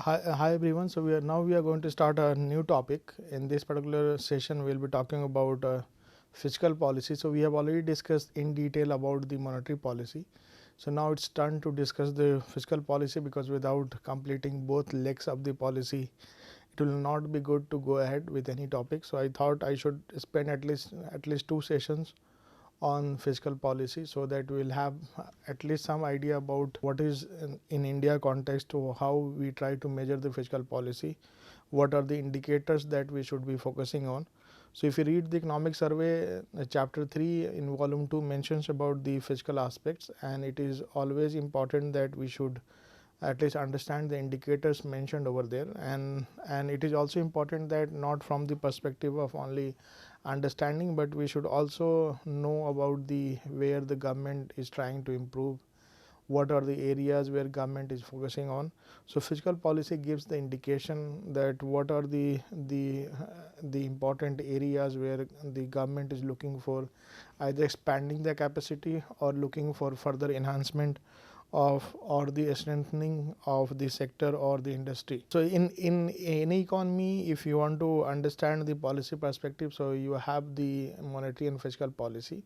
Hi everyone. So we are going to start a new topic. In this particular session, we'll be talking about fiscal policy. So we have already discussed in detail about the monetary policy. So now it's time to discuss the fiscal policy, because without completing both legs of the policy, it will not be good to go ahead with any topic. So I thought I should spend at least two sessions on fiscal policy, so that we will have at least some idea about what is in India context to how we try to measure the fiscal policy, what are the indicators that we should be focusing on. So if you read the economic survey, chapter 3 in volume 2 mentions about the fiscal aspects, and it is always important that we should at least understand the indicators mentioned over there, and it is also important that not from the perspective of only understanding, but we should also know about the where the government is trying to improve, what are the areas where government is focusing on. So fiscal policy gives the indication that what are the important areas where the government is looking for either expanding the capacity or looking for further enhancement of or the strengthening of the sector or the industry. So in any economy, if you want to understand the policy perspective, so you have the monetary and fiscal policy.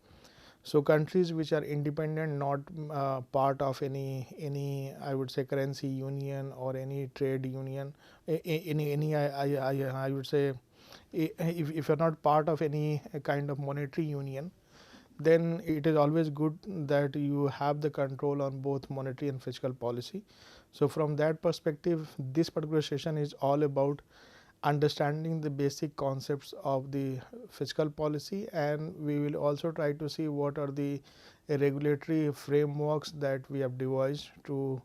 So countries which are independent, not part of any I would say currency union or any trade union, any I would say, if you're not part of any kind of monetary union, then it is always good that you have the control on both monetary and fiscal policy. So from that perspective, this particular session is all about understanding the basic concepts of the fiscal policy, and we will also try to see what are the regulatory frameworks that we have devised to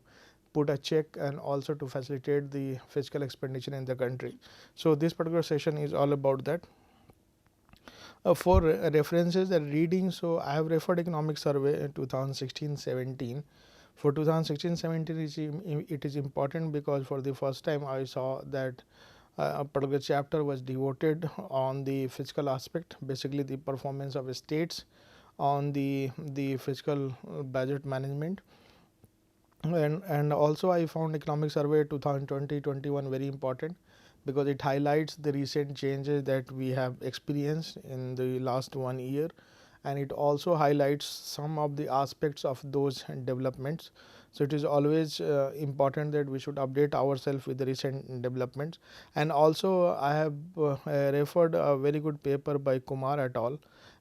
put a check and also to facilitate the fiscal expenditure in the country. So this particular session is all about that. For references and reading, so I have referred economic survey 2016-17. For 2016-17, it is important because for the first time I saw that a particular chapter was devoted on the fiscal aspect, basically the performance of states on the fiscal budget management. And also I found economic survey 2020-21 very important, because it highlights the recent changes that we have experienced in the last 1 year, and it also highlights some of the aspects of those developments. So it is always important that we should update ourselves with the recent developments. And also I have referred a very good paper by Kumar et al.,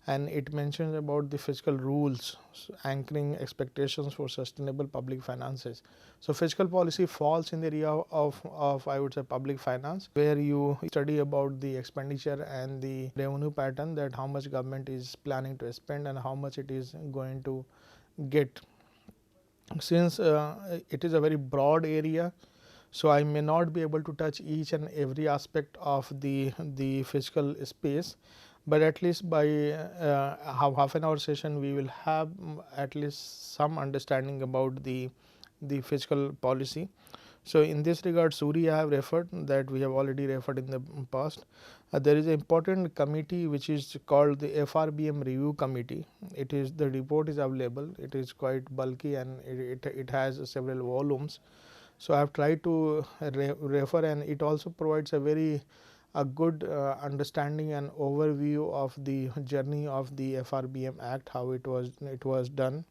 and it mentions about the fiscal rules anchoring expectations for sustainable public finances. So fiscal policy falls in the area of I would say public finance, where you study about the expenditure and the revenue pattern, that how much government is planning to spend and how much it is going to get. Since it is a very broad area, so I may not be able to touch each and every aspect of the fiscal space, but at least by half an hour session we will have at least some understanding about the fiscal policy. So in this regard, Suri I have referred, that we have already referred in the past. There is an important committee which is called the FRBM Review Committee. It is, the report is available. It is quite bulky and it has several volumes. So I have tried to refer, and it also provides a good understanding and overview of the journey of the FRBM Act, how it was done,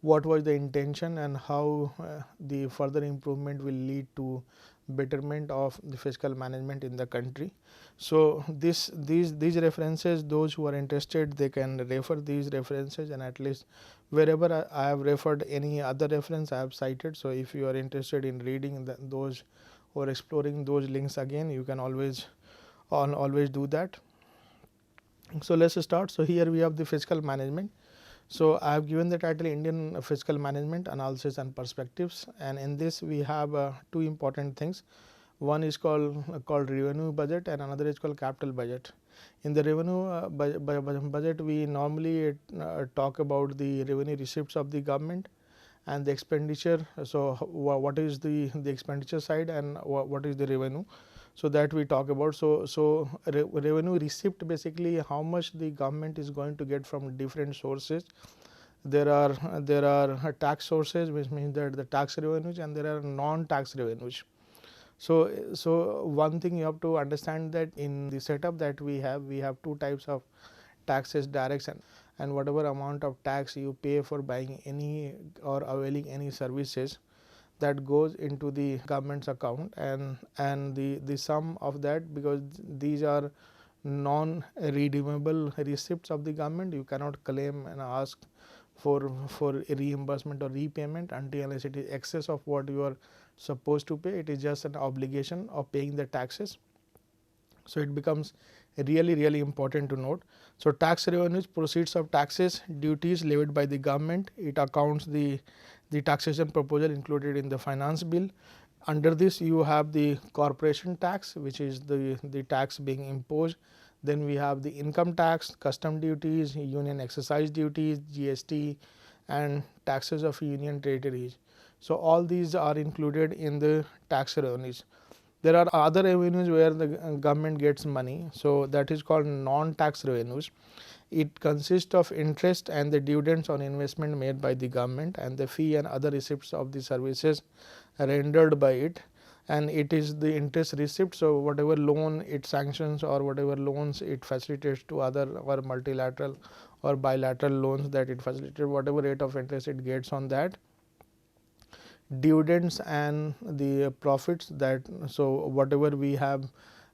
what was the intention, and how the further improvement will lead to betterment of the fiscal management in the country. So these references, those who are interested, they can refer these references, and at least wherever I have referred any other reference I have cited. So if you are interested in reading those or exploring those links again, you can always do that. So let's start. So here we have the fiscal management. So I have given the title Indian Fiscal Management Analysis and Perspectives, and in this we have two important things. One is called revenue budget, and another is called capital budget. In the revenue budget, we normally talk about the revenue receipts of the government and the expenditure. So what is the expenditure side, and what is the revenue? So that we talk about. So revenue receipt, basically how much the government is going to get from different sources, there are tax sources, which means that the tax revenues, and there are non-tax revenues. So one thing you have to understand, that in the setup that we have two types of taxes: direct and whatever amount of tax you pay for buying any or availing any services, that goes into the government's account, and the sum of that, because these are non redeemable receipts of the government, you cannot claim and ask for reimbursement or repayment until unless it is excess of what you are supposed to pay. It is just an obligation of paying the taxes. So it becomes really important to note. So tax revenues, proceeds of taxes, duties levied by the government. It accounts the taxation proposal included in the finance bill. Under this you have the corporation tax, which is the tax being imposed. Then we have the income tax, custom duties, union exercise duties, GST, and taxes of union territories. So all these are included in the tax revenues. There are other revenues where the government gets money, so that is called non-tax revenues. It consists of interest and the dividends on investment made by the government, and the fee and other receipts of the services rendered by it, and it is the interest receipt. So whatever loan it sanctions or whatever loans it facilitates to other or multilateral or bilateral loans that it facilitated, whatever rate of interest it gets on that, dividends and the profits that, so whatever we have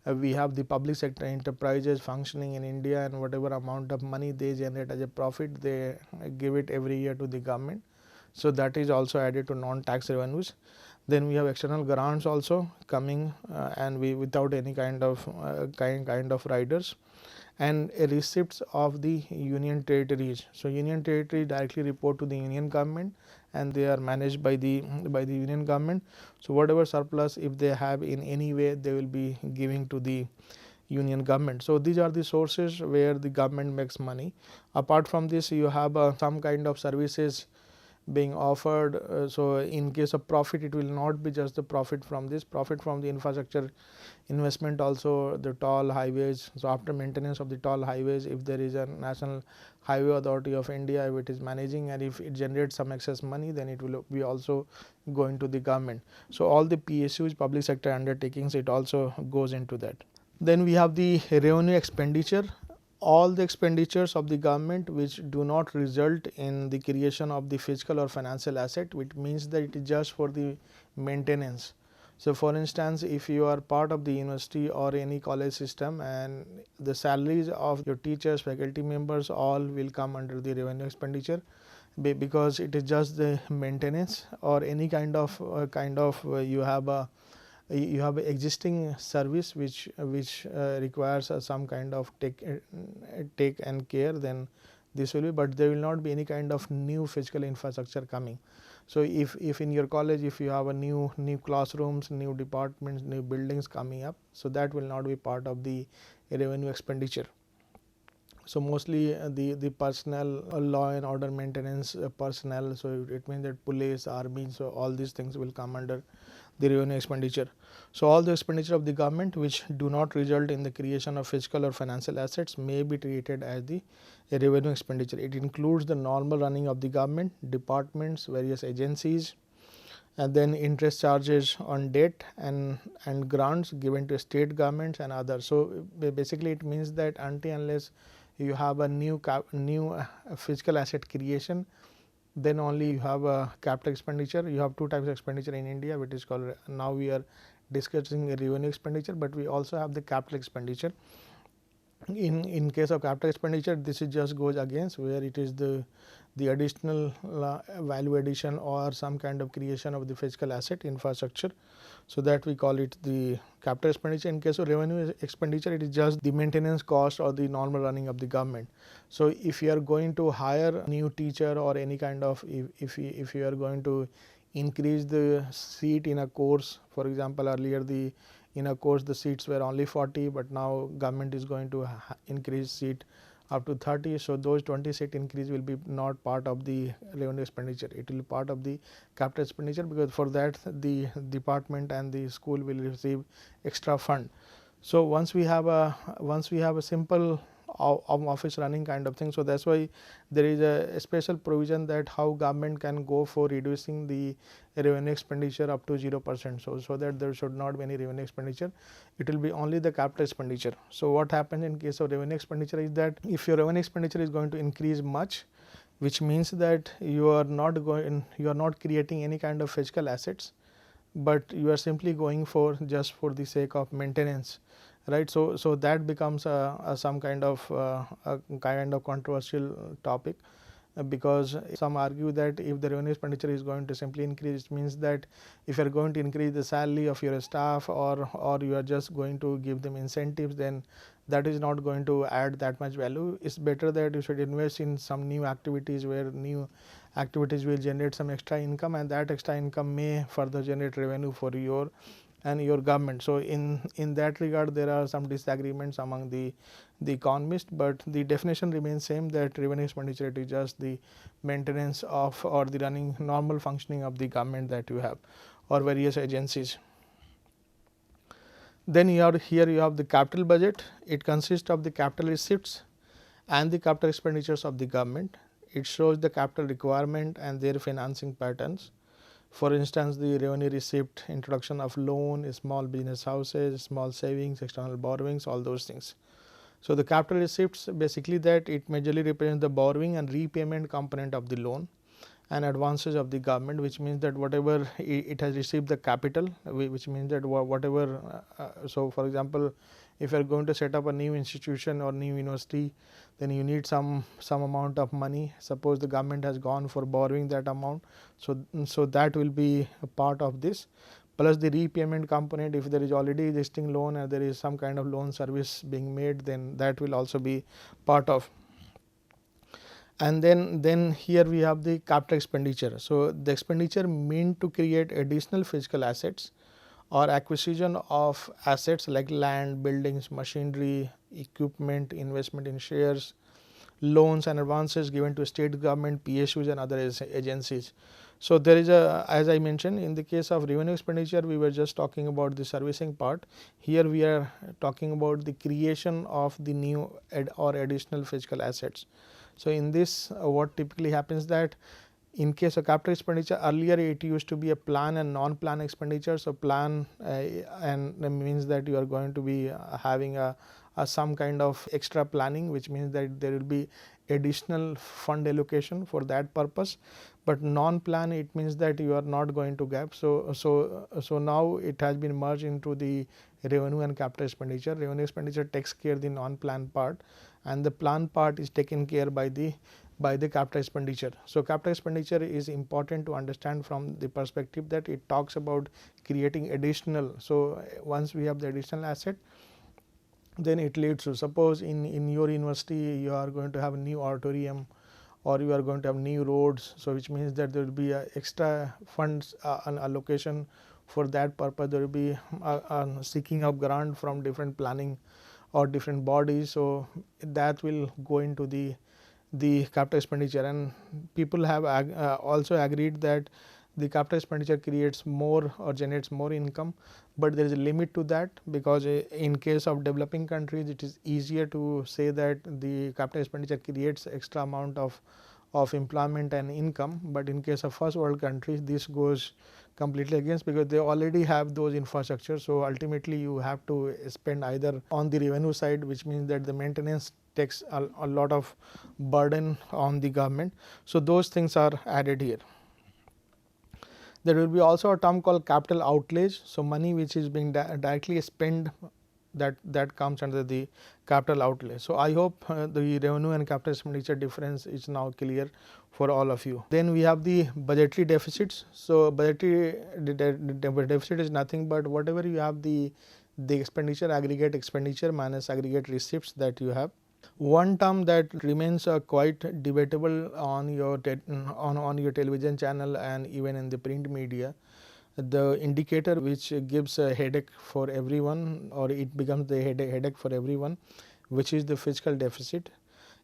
the public sector enterprises functioning in India, and whatever amount of money they generate as a profit, they give it every year to the government. So that is also added to non-tax revenues. Then we have external grants also coming, and we without any kind of riders, and receipts of the union territories. So union territory directly report to the union government, and they are managed by the union government. So whatever surplus if they have in any way, they will be giving to the union government. So these are the sources where the government makes money. Apart from this, you have some kind of services being offered. So in case of profit, it will not be just the profit from this, profit from the infrastructure investment, also the toll highways. So after maintenance of the toll highways, if there is a National Highway Authority of India, if it is managing, and if it generates some excess money, then it will be also going to the government. So all the PSUs, public sector undertakings, it also goes into that. Then we have the revenue expenditure. All the expenditures of the government which do not result in the creation of the physical or financial asset, which means that it is just for the maintenance. So for instance, if you are part of the university or any college system, and the salaries of your teachers, faculty members, all will come under the revenue expenditure, because it is just the maintenance, or any kind of you have a existing service which requires some kind of take and care, then this will be, but there will not be any kind of new physical infrastructure coming. So if in your college, if you have a new classrooms, new departments, new buildings coming up, so that will not be part of the revenue expenditure. So mostly the personnel, law and order maintenance personnel, so it means that police, army, so all these things will come under the revenue expenditure. So all the expenditure of the government which do not result in the creation of physical or financial assets may be treated as the revenue expenditure. It includes the normal running of the government, departments, various agencies, and then interest charges on debt and grants given to state governments and others. So basically it means that until unless you have a new physical asset creation, then only you have a capital expenditure. You have two types of expenditure in India, which is called, now we are discussing revenue expenditure, but we also have the capital expenditure. In case of capital expenditure, this is just goes against where it is the additional value addition or some kind of creation of the physical asset infrastructure, so that we call it the capital expenditure. In case of revenue expenditure, it is just the maintenance cost or the normal running of the government. So if you are going to hire a new teacher or any kind of, if you are going to increase the seat in a course, for example, earlier in a course the seats were only 40, but now government is going to increase seat up to 30. So those 20 seat increase will be not part of the revenue expenditure, it will be part of the capital expenditure, because for that the department and the school will receive extra fund. So once we have a simple office running kind of thing. So that's why there is a special provision that how government can go for reducing the revenue expenditure up to 0%. So that there should not be any revenue expenditure. It will be only the capital expenditure. So what happens in case of revenue expenditure is that if your revenue expenditure is going to increase much, which means that you are not creating any kind of physical assets, but you are simply going for just for the sake of maintenance, right? So that becomes some kind of controversial topic, because some argue that if the revenue expenditure is going to simply increase, it means that if you are going to increase the salary of your staff, or you are just going to give them incentives, then that is not going to add that much value. It's better that you should invest in some new activities, where new activities will generate some extra income, and that extra income may further generate revenue for your and your government. So in that regard, there are some disagreements among the economists, but the definition remains same, that revenue expenditure is just the maintenance of or the running normal functioning of the government that you have or various agencies. Then here you have the capital budget. It consists of the capital receipts and the capital expenditures of the government. It shows the capital requirement and their financing patterns. For instance, the revenue receipt, introduction of loan, small business houses, small savings, external borrowings, all those things. So the capital receipts, basically that it majorly represents the borrowing and repayment component of the loan and advances of the government, which means that whatever it has received the capital, which means that whatever, so for example, if you are going to set up a new institution or new university, then you need some amount of money. Suppose the government has gone for borrowing that amount, so that will be a part of this, plus the repayment component. If there is already existing loan and there is some kind of loan service being made, then that will also be part of. And then here we have the capital expenditure. So the expenditure meant to create additional physical assets or acquisition of assets like land, buildings, machinery, equipment, investment in shares, loans and advances given to state government, PSUs and other agencies. So there is as I mentioned, in the case of revenue expenditure, we were just talking about the servicing part. Here we are talking about the creation of the new or additional physical assets. So in this, what typically happens that in case of capital expenditure, earlier it used to be a plan and non-plan expenditure. So plan and means that you are going to be having some kind of extra planning, which means that there will be additional fund allocation for that purpose. But non-plan, it means that you are not going to gap. So now it has been merged into the revenue and capital expenditure. Revenue expenditure takes care of the non-plan part, and the plan part is taken care by the capital expenditure. So capital expenditure is important to understand from the perspective that it talks about creating additional. So once we have the additional asset, then it leads to, suppose in your university you are going to have a new auditorium, or you are going to have new roads. So which means that there will be extra funds an allocation for that purpose. There will be seeking of grant from different planning or different bodies. So that will go into the capital expenditure, and people have also agreed that the capital expenditure creates more or generates more income, but there is a limit to that, because in case of developing countries it is easier to say that the capital expenditure creates extra amount of employment and income, but in case of first world countries this goes completely against, because they already have those infrastructure. So ultimately you have to spend either on the revenue side, which means that the maintenance takes a lot of burden on the government. So those things are added here. There will be also a term called capital outlays. So money which is being directly spent, that comes under the capital outlay. So I hope the revenue and capital expenditure difference is now clear for all of you. Then we have the budgetary deficits. So budgetary deficit is nothing but whatever you have the expenditure, aggregate expenditure minus aggregate receipts that you have. One term that remains quite debatable on your on your television channel and even in the print media, the indicator which gives a headache for everyone, or it becomes the headache for everyone, which is the fiscal deficit.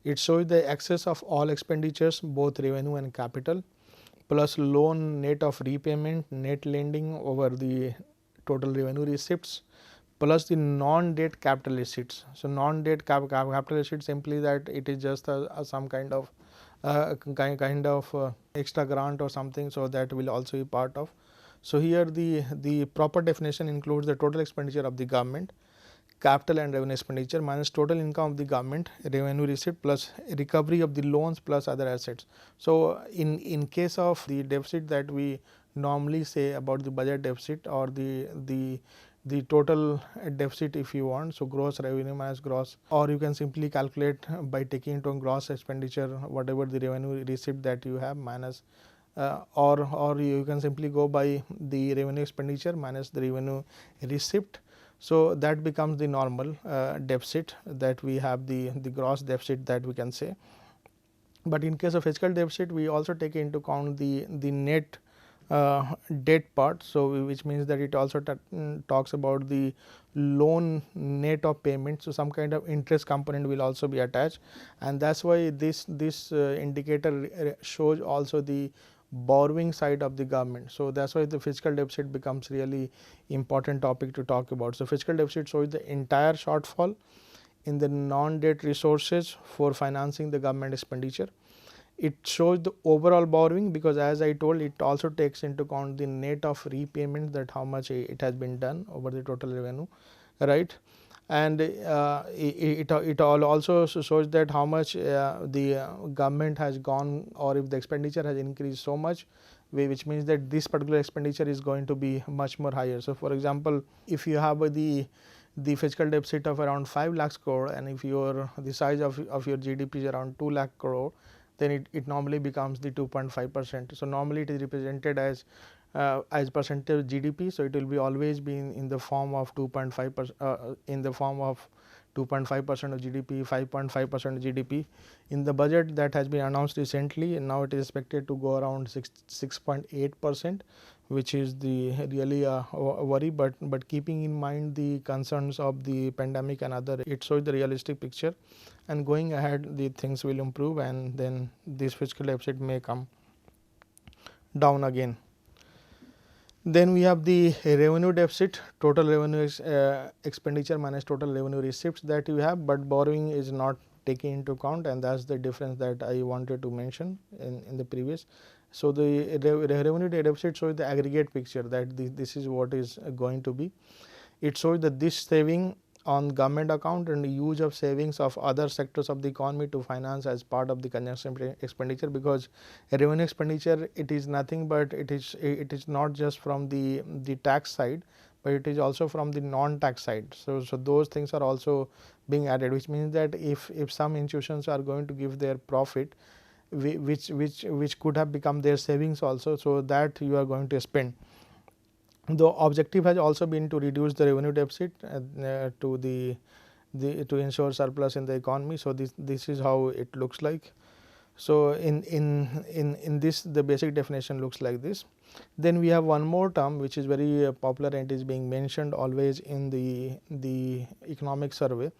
It shows the excess of all expenditures, both revenue and capital, plus loan net of repayment, net lending over the total revenue receipts, plus the non-debt capital receipts. So non-debt capital receipt simply that it is just some kind of extra grant or something, so that will also be part of. So here the proper definition includes the total expenditure of the government, capital and revenue expenditure minus total income of the government, revenue receipt plus recovery of the loans plus other assets. So in case of the deficit that we normally say about the budget deficit or the total deficit if you want, so gross revenue minus gross, or you can simply calculate by taking into gross expenditure whatever the revenue receipt that you have minus or you can simply go by the revenue expenditure minus the revenue receipt. So that becomes the normal deficit that we have, the gross deficit that we can say. But in case of fiscal deficit, we also take into account the net debt part. So which means that it also talks about the loan net of payment. So some kind of interest component will also be attached, and that's why this indicator shows also the borrowing side of the government. So that's why the fiscal deficit becomes really important topic to talk about. So fiscal deficit shows the entire shortfall in the non-debt resources for financing the government expenditure. It shows the overall borrowing because as I told, it also takes into account the net of repayment, that how much it has been done over the total revenue, right. And it all also shows that how much the government has gone, or if the expenditure has increased so much, which means that this particular expenditure is going to be much more higher. So for example, if you have the fiscal deficit of around 5 lakhs crore, and if the size of your GDP is around 2 lakh crore, then it normally becomes the 2.5%. So normally it is represented as percentage of GDP. So it will be always be in the form of 2.5%, in the form of 2.5% of GDP, 5.5% of GDP. In the budget that has been announced recently, and now it is expected to go around 6.8%, which is the really a worry. But keeping in mind the concerns of the pandemic and other, it shows the realistic picture. And going ahead, the things will improve, and then this fiscal deficit may come down again. Then we have the revenue deficit, total revenue expenditure minus total revenue receipts that you have, but borrowing is not taken into account, and that's the difference that I wanted to mention in the previous. So the revenue deficit shows the aggregate picture, that this is what is going to be. It shows that this saving on government account and the use of savings of other sectors of the economy to finance as part of the consumption expenditure, because revenue expenditure, it is nothing but it is not just from the tax side, but it is also from the non-tax side. So those things are also being added, which means that if some institutions are going to give their profit, which could have become their savings also, so that you are going to spend. The objective has also been to reduce the revenue deficit to ensure surplus in the economy. So this is how it looks like. So in this, the basic definition looks like this. Then we have one more term which is very popular and is being mentioned always in the economic survey,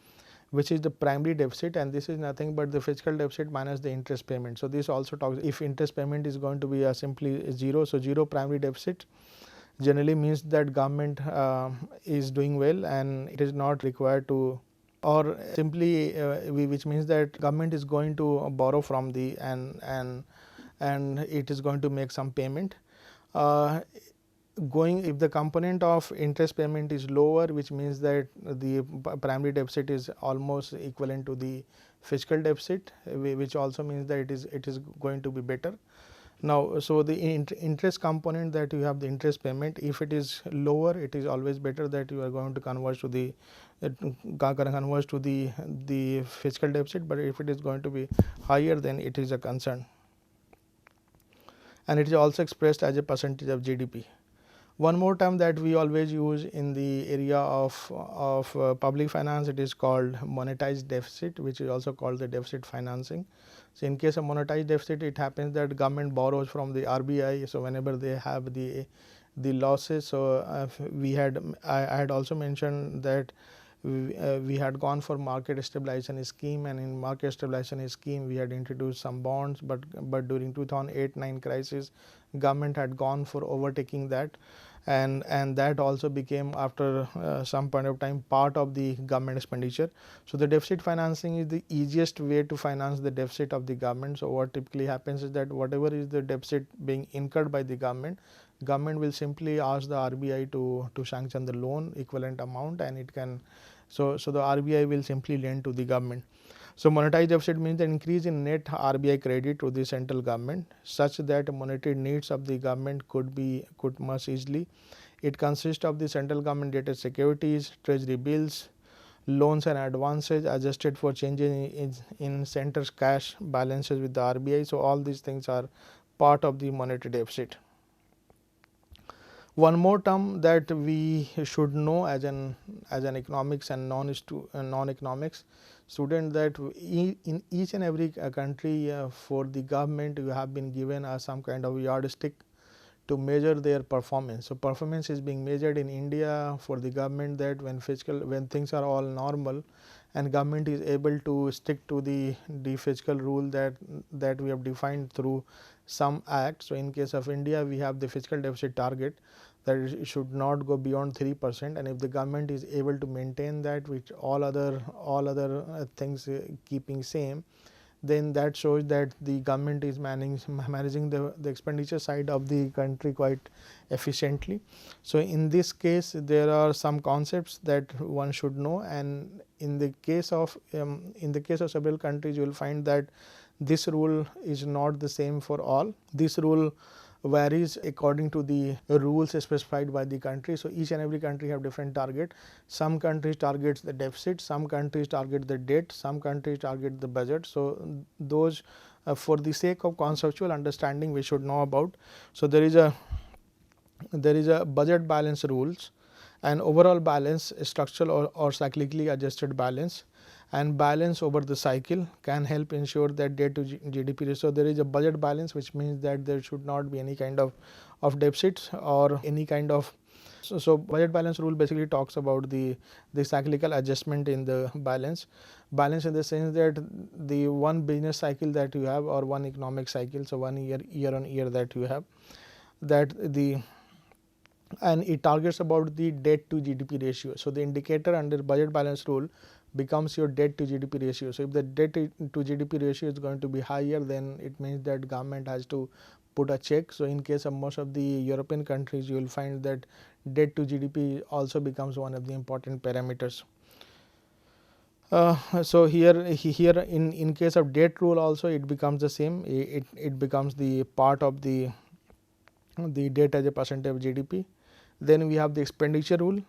which is the primary deficit, and this is nothing but the fiscal deficit minus the interest payment. So this also talks, if interest payment is going to be simply zero, so zero primary deficit generally means that government is doing well and it is not required to, or simply which means that government is going to borrow from the and it is going to make some payment. If the component of interest payment is lower, which means that the primary deficit is almost equivalent to the fiscal deficit, which also means that it is going to be better. Now, so the interest component that you have, the interest payment, if it is lower, it is always better that you are going to converge to the fiscal deficit, but if it is going to be higher, then it is a concern. And it is also expressed as a percentage of GDP. One more term that we always use in the area of public finance, it is called monetized deficit, which is also called the deficit financing. So in case of monetized deficit, it happens that government borrows from the RBI. So whenever they have the losses, so I had also mentioned that we had gone for market stabilization scheme, and in market stabilization scheme we had introduced some bonds, but during 2008-9 crisis, government had gone for overtaking that, and that also became after some point of time part of the government expenditure. So the deficit financing is the easiest way to finance the deficit of the government. So what typically happens is that whatever is the deficit being incurred by the government will simply ask the RBI to sanction the loan equivalent amount, and it can, so the RBI will simply lend to the government. So monetary deficit means the increase in net RBI credit to the central government such that monetary needs of the government could much easily. It consists of the central government dated securities, treasury bills, loans and advances adjusted for changes in center's cash balances with the RBI. So all these things are part of the monetary deficit. One more term that we should know as an economics and non-economics student, that in each and every country for the government you have been given some kind of yardstick to measure their performance. So performance is being measured in India for the government, that when things are all normal and government is able to stick to the fiscal rule that we have defined through some act. So in case of India, we have the fiscal deficit target that it should not go beyond 3%, and if the government is able to maintain that with all other things keeping same, then that shows that the government is managing the expenditure side of the country quite efficiently. So in this case, there are some concepts that one should know, and in the case of several countries, you will find that this rule is not the same for all. This rule varies according to the rules specified by the country. So each and every country have different target. Some countries targets the deficit, some countries target the debt, some countries target the budget. So those for the sake of conceptual understanding we should know about. So there is a budget balance rules, and overall balance, structural or cyclically adjusted balance, and balance over the cycle can help ensure that debt to GDP ratio. There is a budget balance, which means that there should not be any kind of deficits or any kind of. So budget balance rule basically talks about the cyclical adjustment in the balance in the sense that the one business cycle that you have or one economic cycle, so 1 year on year that you have, and it targets about the debt to GDP ratio. So the indicator under budget balance rule becomes your debt to GDP ratio. So if the debt to GDP ratio is going to be higher, then it means that government has to put a check. So in case of most of the European countries, you will find that debt to GDP also becomes one of the important parameters. So here in case of debt rule also it becomes the same. It becomes the part of the debt as a percentage of GDP. Then we have the expenditure rule.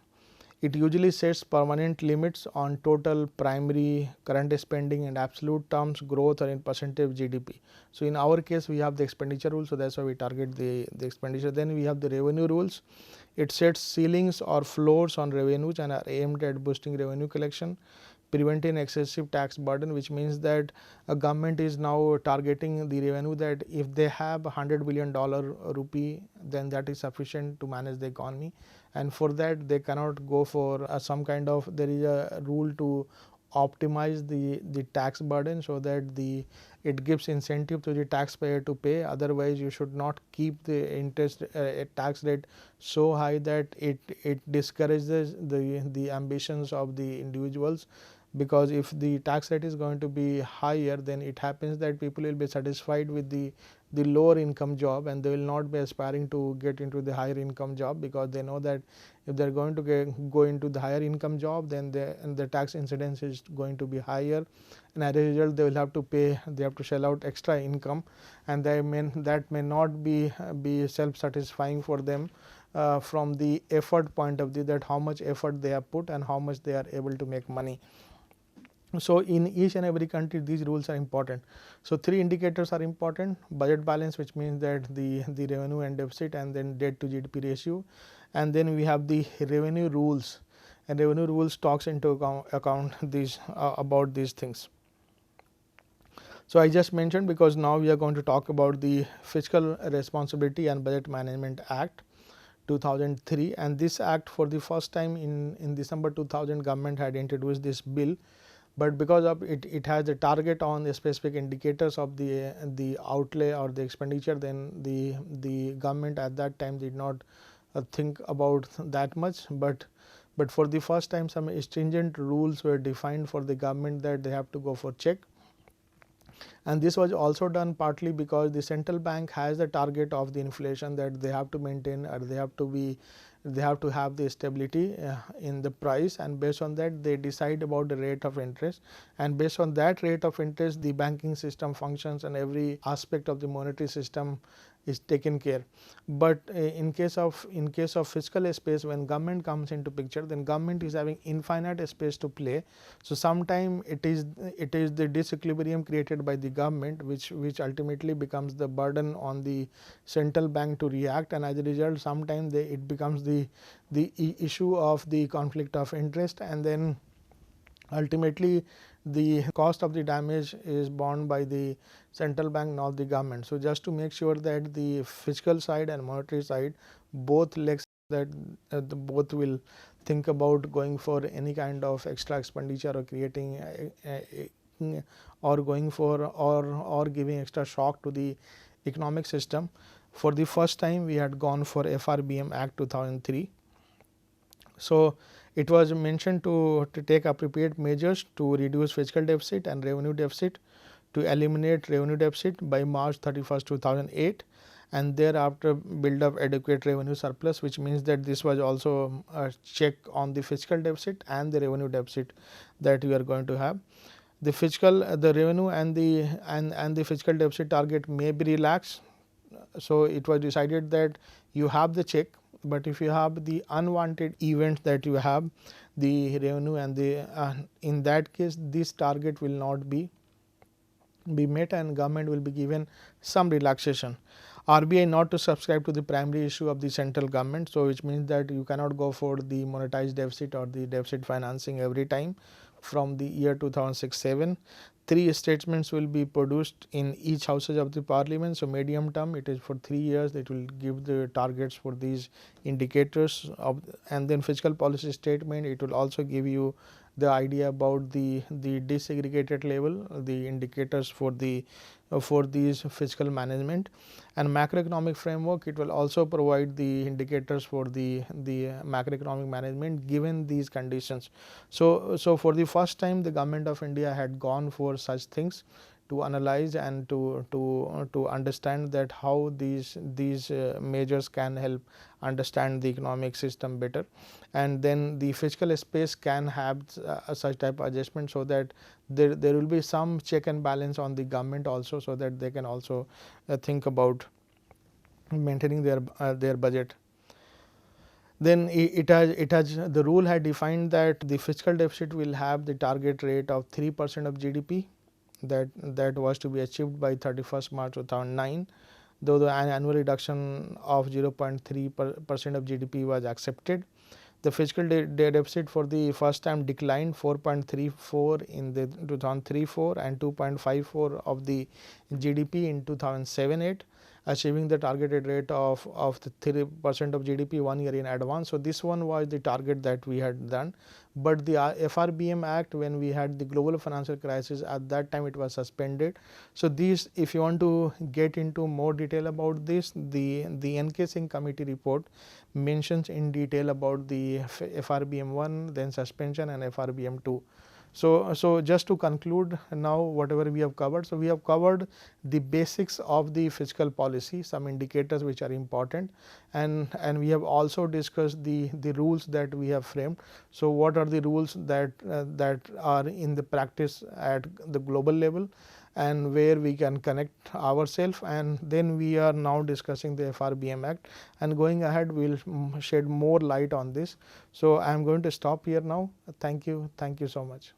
It usually sets permanent limits on total primary current spending and absolute terms growth or in percentage of GDP. So in our case we have the expenditure rule, so that's why we target the expenditure. Then we have the revenue rules. It sets ceilings or floors on revenues and are aimed at boosting revenue collection, preventing excessive tax burden, which means that a government is now targeting the revenue that if they have $100 billion rupee, then that is sufficient to manage the economy, and for that they cannot go for some kind of, there is a rule to optimize the tax burden so that it gives incentive to the taxpayer to pay. Otherwise you should not keep the interest tax rate so high that it discourages the ambitions of the individuals, because if the tax rate is going to be higher, then it happens that people will be satisfied with the lower income job and they will not be aspiring to get into the higher income job, because they know that if they are going to go into the higher income job, then the tax incidence is going to be higher, and as a result they will have to pay, they have to shell out extra income, and that may not be self satisfying for them from the effort point of view, that how much effort they have put and how much they are able to make money. So in each and every country these rules are important. So three indicators are important: budget balance, which means that the revenue and deficit, and then debt to GDP ratio, and then we have the revenue rules, and revenue rules talks into account these about these things. So I just mentioned, because now we are going to talk about the Fiscal Responsibility and Budget Management Act 2003, and this act for the first time in December 2000 government had introduced this bill, but because of it has a target on the specific indicators of the outlay or the expenditure, then the government at that time did not think about that much, but for the first time some stringent rules were defined for the government that they have to go for check. And this was also done partly because the central bank has the target of the inflation that they have to maintain, or they have to have the stability in the price, and based on that they decide about the rate of interest, and based on that rate of interest the banking system functions and every aspect of the monetary system is taken care. But in case of fiscal space, when government comes into picture, then government is having infinite space to play. So sometime it is the disequilibrium created by the government which ultimately becomes the burden on the central bank to react, and as a result sometimes it becomes the issue of the conflict of interest, and then ultimately the cost of the damage is borne by the central bank, not the government. So just to make sure that the fiscal side and monetary side both legs, that both will think about going for any kind of extra expenditure or creating or going for or giving extra shock to the economic system. For the first time we had gone for FRBM Act 2003. So it was mentioned to take appropriate measures to reduce fiscal deficit and revenue deficit, to eliminate revenue deficit by March 31st, 2008, and thereafter build up adequate revenue surplus, which means that this was also a check on the fiscal deficit and the revenue deficit that we are going to have. The revenue and the fiscal deficit target may be relaxed. So it was decided that you have the check, but if you have the unwanted events that you have the revenue and the in that case this target will not be met and government will be given some relaxation. RBI not to subscribe to the primary issue of the central government. So which means that you cannot go for the monetized deficit or the deficit financing every time from the year 2006-7. 3 statements will be produced in each houses of the parliament. So medium term it is for 3 years, it will give the targets for these indicators of, and then fiscal policy statement, it will also give you the idea about the desegregated level, the indicators for these fiscal management, and macroeconomic framework, it will also provide the indicators for the macroeconomic management given these conditions. So for the first time the government of India had gone for such things to analyze and to understand that how these measures can help understand the economic system better, and then the fiscal space can have such type of adjustment, so that there will be some check and balance on the government also, so that they can also think about maintaining their budget. Then it has the rule had defined that the fiscal deficit will have the target rate of 3% of GDP, that was to be achieved by 31st March 2009, though the annual reduction of 0.3% of GDP was accepted. The fiscal deficit for the first time declined 4.34 in the 2003-4 and 2.54 of the GDP in 2007-8, achieving the targeted rate of the 3% of GDP 1 year in advance. So this one was the target that we had done, but the FRBM Act, when we had the global financial crisis, at that time it was suspended. So these, if you want to get into more detail about this, the NK Singh committee report mentions in detail about the FRBM 1, then suspension, and FRBM 2. So just to conclude now whatever we have covered. So we have covered the basics of the fiscal policy, some indicators which are important, and we have also discussed the rules that we have framed. So what are the rules that are in the practice at the global level, and where we can connect ourselves, and then we are now discussing the FRBM Act, and going ahead we will shed more light on this. So I am going to stop here now. Thank you so much.